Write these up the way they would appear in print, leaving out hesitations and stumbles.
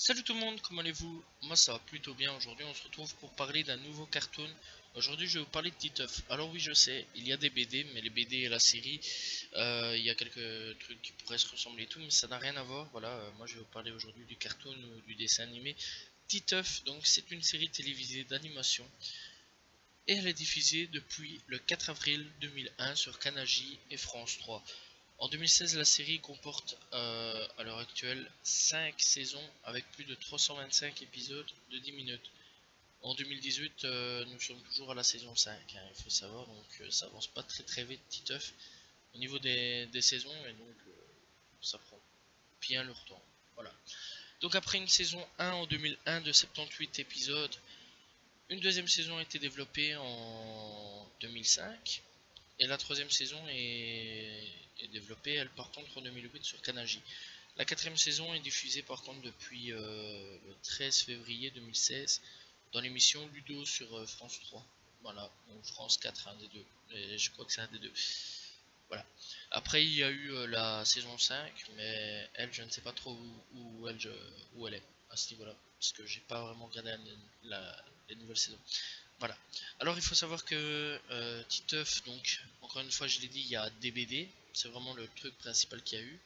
Salut tout le monde, comment allez-vous? Moi ça va plutôt bien. Aujourd'hui on se retrouve pour parler d'un nouveau cartoon. Aujourd'hui je vais vous parler de Titeuf. Alors oui, je sais, il y a des BD, mais les BD et la série, il y a quelques trucs qui pourraient se ressembler et tout, mais ça n'a rien à voir. Voilà, moi je vais vous parler aujourd'hui du cartoon ou du dessin animé Titeuf. Donc c'est une série télévisée d'animation et elle est diffusée depuis le 4 avril 2001 sur Kanaji et France 3. En 2016, la série comporte à l'heure actuelle 5 saisons avec plus de 325 épisodes de 10 minutes. En 2018, nous sommes toujours à la saison 5, hein, il faut savoir, donc ça avance pas très vite, Titeuf, au niveau des saisons, et donc ça prend bien leur temps. Voilà. Donc après une saison 1 en 2001 de 78 épisodes, une deuxième saison a été développée en 2005, et la troisième saison est développée, elle par contre en 2008 sur Kanaji. La quatrième saison est diffusée par contre depuis le 13 février 2016 dans l'émission Ludo sur France 3. Voilà, ou France 4, un des deux. Et je crois que c'est un des deux. Voilà. Après, il y a eu la saison 5, mais elle, je ne sais pas trop où elle est à ce niveau-là. Parce que j'ai pas vraiment regardé les nouvelles saisons. Voilà. Alors, il faut savoir que Titeuf, donc, encore une fois, je l'ai dit, il y a des BD. C'est vraiment le truc principal qu'il y a eu.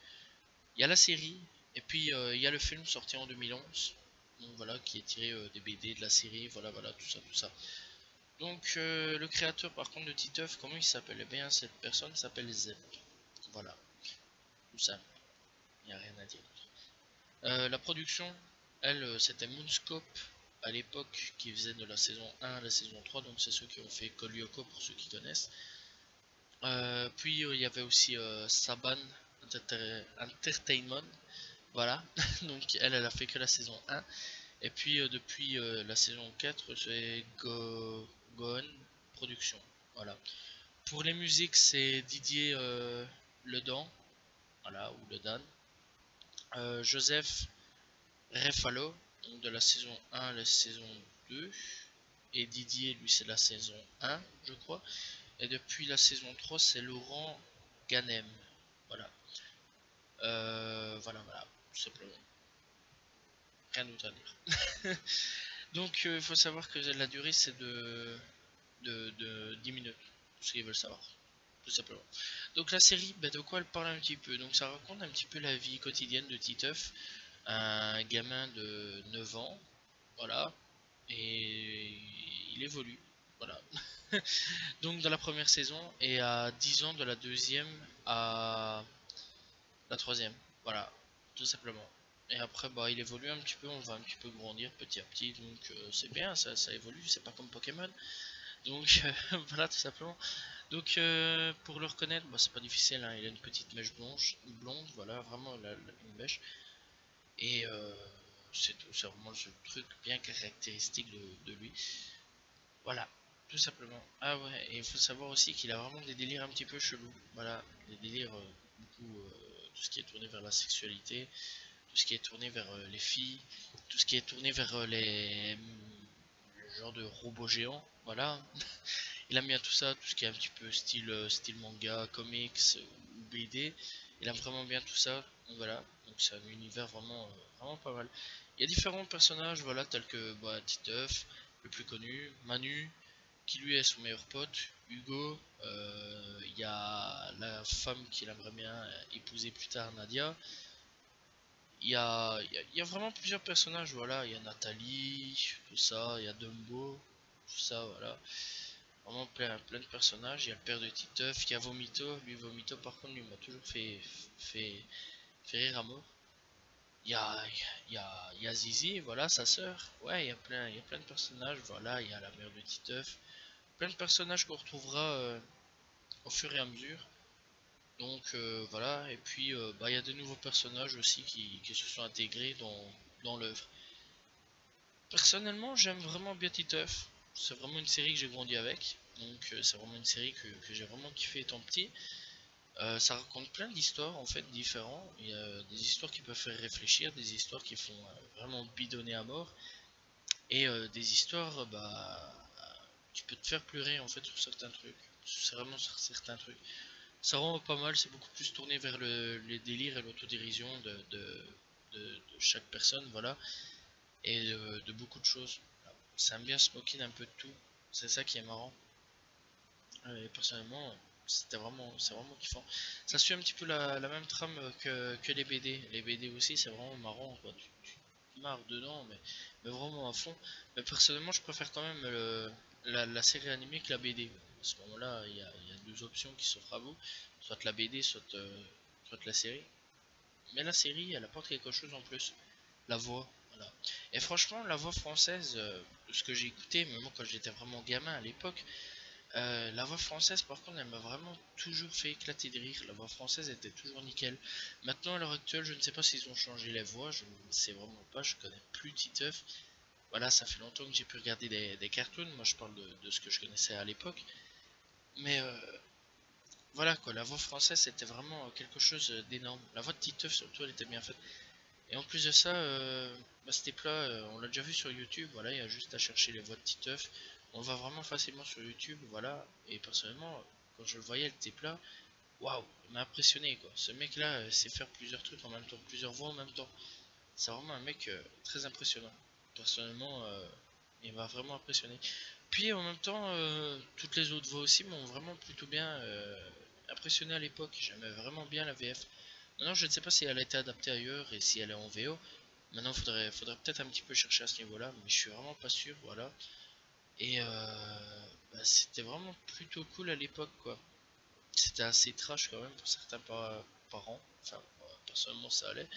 Il y a la série, et puis il y a le film sorti en 2011. Donc voilà, qui est tiré des BD de la série, voilà, tout ça. Donc le créateur par contre de Titeuf, comment il s'appelle? Eh bien cette personne s'appelle Zep. Voilà, tout simple, il n'y a rien à dire. La production, elle, c'était Moonscope à l'époque qui faisait de la saison 1 à la saison 3, donc c'est ceux qui ont fait Kolyoko pour ceux qui connaissent. Puis il y avait aussi Saban Entertainment, voilà, donc elle a fait que la saison 1. Et puis depuis la saison 4, c'est Gohan Production. Voilà. Pour les musiques, c'est Didier Ledan, voilà, ou Ledan. Joseph Refalo, donc de la saison 1 à la saison 2. Et Didier, lui, c'est la saison 1, je crois. Et depuis la saison 3, c'est Laurent Ganem. Voilà. Voilà, tout simplement. Rien d'autre à dire. Donc, il faut savoir que la durée, c'est de 10 minutes. Tout ce qu'ils veulent savoir. Tout simplement. Donc, la série, de quoi elle parle un petit peu? Donc, ça raconte un petit peu la vie quotidienne de Titeuf, un gamin de 9 ans. Voilà. Et il évolue. Voilà. Donc, dans la première saison, et à 10 ans de la deuxième à la troisième. Voilà. Tout simplement. Et après, il évolue un petit peu, on va un petit peu grandir petit à petit, donc c'est bien, ça évolue, c'est pas comme Pokémon. Donc voilà, tout simplement. Donc pour le reconnaître, c'est pas difficile, hein, il a une petite mèche blanche, blonde, voilà, vraiment une mèche. Et c'est tout, c'est vraiment ce truc bien caractéristique de lui. Voilà, tout simplement. Ah ouais, et il faut savoir aussi qu'il a vraiment des délires un petit peu chelous. Voilà, des délires, beaucoup, tout ce qui est tourné vers la sexualité, tout ce qui est tourné vers les filles, tout ce qui est tourné vers le genre de robots géants, voilà. Il aime bien tout ça, tout ce qui est un petit peu style manga, comics ou BD. Il aime vraiment bien tout ça, donc voilà. Donc c'est un univers vraiment pas mal. Il y a différents personnages, voilà, tels que Titeuf, le plus connu, Manu, qui lui est son meilleur pote, Hugo. Il y a la femme qu'il aimerait bien épouser plus tard, Nadia. Il y a vraiment plusieurs personnages, voilà. Il y a Nathalie, tout ça, il y a Dumbo, tout ça, voilà. Vraiment plein de personnages. Il y a le père de Titeuf, il y a Vomito. Lui, Vomito, par contre, lui m'a toujours fait, fait rire à mort. Il y a Zizi, voilà, sa sœur. Ouais, il y a plein de personnages, voilà. Il y a la mère de Titeuf. Plein de personnages qu'on retrouvera au fur et à mesure. Donc voilà, et puis il y a de nouveaux personnages aussi qui se sont intégrés dans l'œuvre. Personnellement, j'aime vraiment bien Titeuf. C'est vraiment une série que j'ai grandi avec. Donc c'est vraiment une série que j'ai vraiment kiffé étant petit. Ça raconte plein d'histoires en fait différentes. Il y a des histoires qui peuvent faire réfléchir, des histoires qui font vraiment bidonner à mort. Et des histoires qui peuvent te faire pleurer en fait sur certains trucs. C'est vraiment sur certains trucs. C'est vraiment pas mal, c'est beaucoup plus tourné vers les délires et l'autodérision de de chaque personne, voilà, et de beaucoup de choses. Voilà. Ça aime bien smoking un peu de tout, c'est ça qui est marrant. Et personnellement, c'est vraiment kiffant. Ça suit un petit peu la même trame que les BD. Les BD aussi, c'est vraiment marrant, quoi. Tu te marres dedans, mais vraiment à fond. Mais personnellement, je préfère quand même la série animée que la BD. À ce moment-là, il y a deux options qui s'offrent à vous, soit la BD, soit la série. Mais la série, elle apporte quelque chose en plus. La voix, voilà. Et franchement, la voix française, de ce que j'ai écouté, même moi quand j'étais vraiment gamin à l'époque, la voix française, par contre, elle m'a vraiment toujours fait éclater de rire. La voix française était toujours nickel. Maintenant, à l'heure actuelle, je ne sais pas s'ils ont changé les voix. Je ne sais vraiment pas. Je connais plus Titeuf. Voilà, ça fait longtemps que j'ai pu regarder des cartoons. Moi, je parle de ce que je connaissais à l'époque. Mais voilà quoi, la voix française, c'était vraiment quelque chose d'énorme. La voix de Titeuf, surtout, elle était bien faite. Et en plus de ça, c'était plat, on l'a déjà vu sur YouTube, voilà, il y a juste à chercher les voix de Titeuf. On le voit vraiment facilement sur YouTube, voilà. Et personnellement, quand je le voyais, le Tepla, waouh, il m'a impressionné quoi. Ce mec-là sait faire plusieurs trucs en même temps, plusieurs voix en même temps. C'est vraiment un mec très impressionnant. Personnellement, il m'a vraiment impressionné. Puis en même temps, toutes les autres voix aussi m'ont vraiment plutôt bien impressionné à l'époque. J'aimais vraiment bien la VF. Maintenant, je ne sais pas si elle a été adaptée ailleurs et si elle est en VO. Maintenant, faudrait peut-être un petit peu chercher à ce niveau-là, mais je suis vraiment pas sûr, voilà. Et c'était vraiment plutôt cool à l'époque, quoi. C'était assez trash quand même pour certains parents. Enfin, personnellement, ça allait.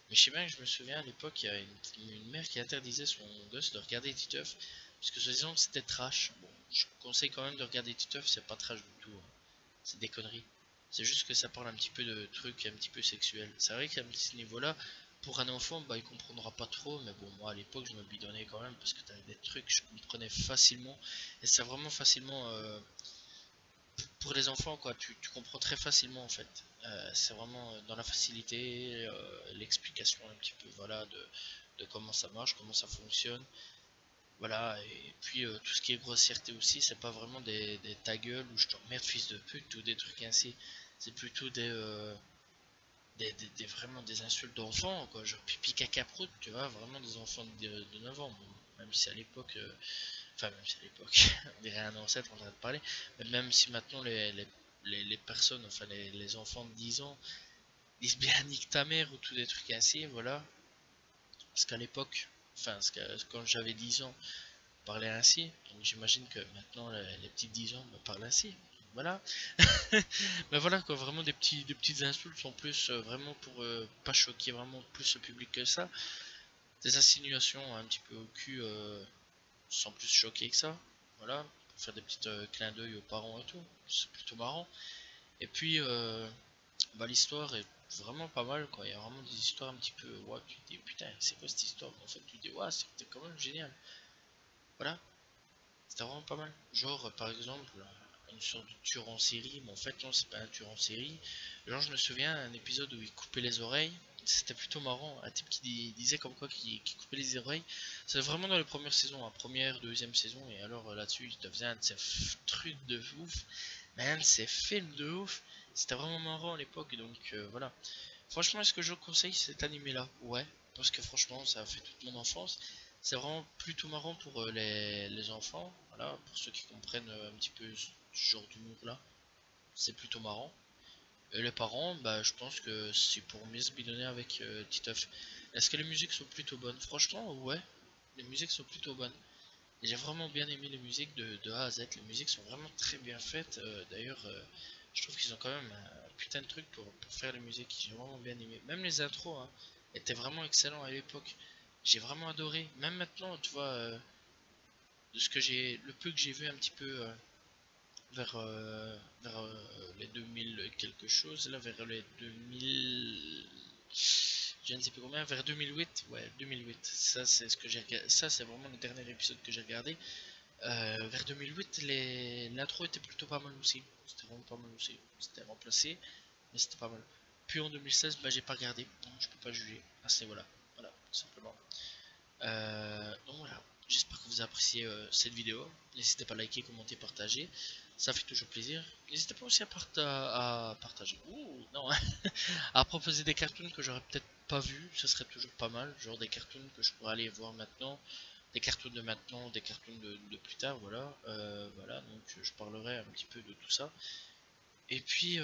Mais je sais bien que je me souviens à l'époque, il y a une mère qui interdisait son gosse de regarder Titeuf, parce que soi-disant que c'était trash. Bon, je conseille quand même de regarder Titeuf, c'est pas trash du tout, hein. C'est des conneries. C'est juste que ça parle un petit peu de trucs un petit peu sexuels. C'est vrai qu'à ce niveau-là, pour un enfant, bah il comprendra pas trop, mais bon, moi à l'époque, je me bidonnais quand même parce que t'avais des trucs que je comprenais facilement. Et c'est vraiment facilement pour les enfants, quoi. Tu comprends très facilement en fait. C'est vraiment dans la facilité, l'explication un petit peu, voilà, de comment ça marche, comment ça fonctionne. Voilà, et puis tout ce qui est grossièreté aussi, c'est pas vraiment des ta gueule ou je t'emmerde fils de pute ou des trucs ainsi. C'est plutôt vraiment des insultes d'enfants, quoi, genre pipi caca prout, tu vois, vraiment des enfants de 9 ans. Bon, même si à l'époque, enfin, même si à l'époque, on dirait un ancêtre en train de parler, mais même si maintenant les personnes, enfin les enfants de 10 ans, disent bien nique ta mère ou tout des trucs ainsi, voilà. Parce qu'à l'époque, enfin, quand j'avais 10 ans, parler ainsi. Donc j'imagine que maintenant les petits 10 ans me parlent ainsi. Voilà. Mais voilà quoi, vraiment des petites insultes en plus, vraiment pour pas choquer vraiment plus le public que ça. Des insinuations un petit peu au cul sans plus choquer que ça. Voilà. Pour faire des petits clins d'œil aux parents et tout. C'est plutôt marrant. Et puis bah, l'histoire est vraiment pas mal quoi. Il y a vraiment des histoires un petit peu. Ouais, tu te dis putain, c'est quoi cette histoire? En fait, tu te dis ouais, c'était quand même génial. Voilà. C'était vraiment pas mal. Genre, par exemple, une sorte de tueur en série, mais en fait, non, c'est pas un tueur en série. Genre, je me souviens un épisode où il coupait les oreilles. C'était plutôt marrant. Un type qui disait comme quoi qui coupait les oreilles. C'est vraiment dans les premières saisons, hein, première, deuxième saison. Et alors là-dessus, il te faisait un de ces trucs de ouf. Mais un de ces films de ouf. C'était vraiment marrant à l'époque. Donc voilà. Franchement, est-ce que je conseille cet animé-là? Ouais, parce que franchement, ça a fait toute mon enfance. C'est vraiment plutôt marrant pour les enfants, voilà, pour ceux qui comprennent un petit peu ce genre d'humour-là. C'est plutôt marrant. Et les parents, bah, je pense que c'est pour mieux se bidonner avec Titeuf. Est-ce que les musiques sont plutôt bonnes? Franchement, ouais, les musiques sont plutôt bonnes. Et j'ai vraiment bien aimé les musiques de A à Z. Les musiques sont vraiment très bien faites. D'ailleurs, je trouve qu'ils ont quand même un putain de truc pour faire les musiques. J'ai vraiment bien aimé. Même les intros hein, étaient vraiment excellents à l'époque. J'ai vraiment adoré. Même maintenant, tu vois, de ce que le peu que j'ai vu un petit peu vers les 2000 quelque chose, là, vers les 2000, je ne sais plus combien, vers 2008, ouais, 2008. Ça, c'est ce que j'ai regardé. Ça, c'est vraiment le dernier épisode que j'ai regardé. Vers 2008, l'intro était plutôt pas mal aussi. C'était vraiment pas mal aussi. C'était remplacé, mais c'était pas mal. Puis en 2016, bah, j'ai pas regardé, donc je peux pas juger à ce niveau-là. Voilà, tout simplement. Donc voilà, j'espère que vous appréciez cette vidéo. N'hésitez pas à liker, commenter, partager. Ça fait toujours plaisir. N'hésitez pas aussi à partager. Ouh, non, à proposer des cartoons que j'aurais peut-être pas vu, ce serait toujours pas mal, genre des cartoons que je pourrais aller voir maintenant, des cartoons de maintenant, des cartoons de plus tard, voilà. Voilà, donc je parlerai un petit peu de tout ça. Et puis,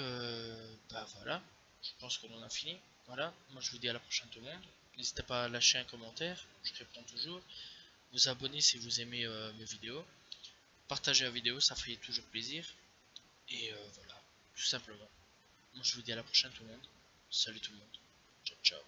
bah voilà, je pense qu'on en a fini. Voilà, moi je vous dis à la prochaine tout le monde. N'hésitez pas à lâcher un commentaire, je réponds toujours. Vous abonner si vous aimez mes vidéos. Partagez la vidéo, ça fait toujours plaisir. Et voilà, tout simplement. Moi je vous dis à la prochaine tout le monde. Salut tout le monde. Ciao ciao.